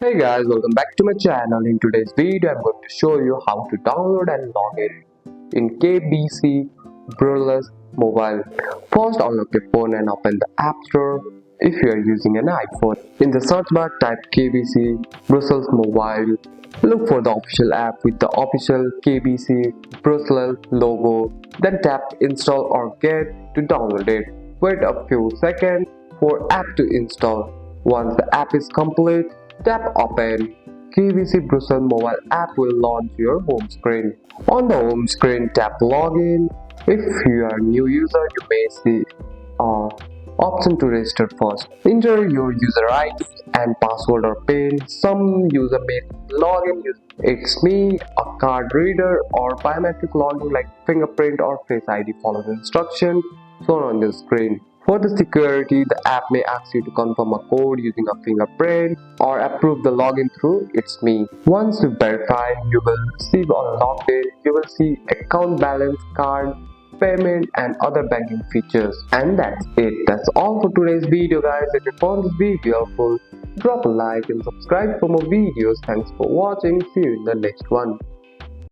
Hey guys, welcome back to my channel. In today's video, I'm going to show you how to download and log in KBC Browserless Mobile. First, unlock your phone and open the App Store. If you are using an iPhone, in the search bar type KBC Browserless Mobile. Look for the official app with the official KBC Browserless logo. Then tap Install or Get to download it. Wait a few seconds for app to install. Once the app is complete, tap Open. KBC Browser mobile app will launch your home screen. On the home screen, tap Login. If you are a new user, you may see an option to register first. Enter your user ID and password or PIN. Some user may log in using It's Me, a card reader, or biometric login like fingerprint or Face ID. Follow the instruction shown on the screen. For the security, the app may ask you to confirm a code using a fingerprint or approve the login through It's Me. Once you verify, you will receive a login. You will see account balance, card, payment and other banking features. And that's it. That's all for today's video guys. If you found this video helpful, drop a like and subscribe for more videos. Thanks for watching. See you in the next one.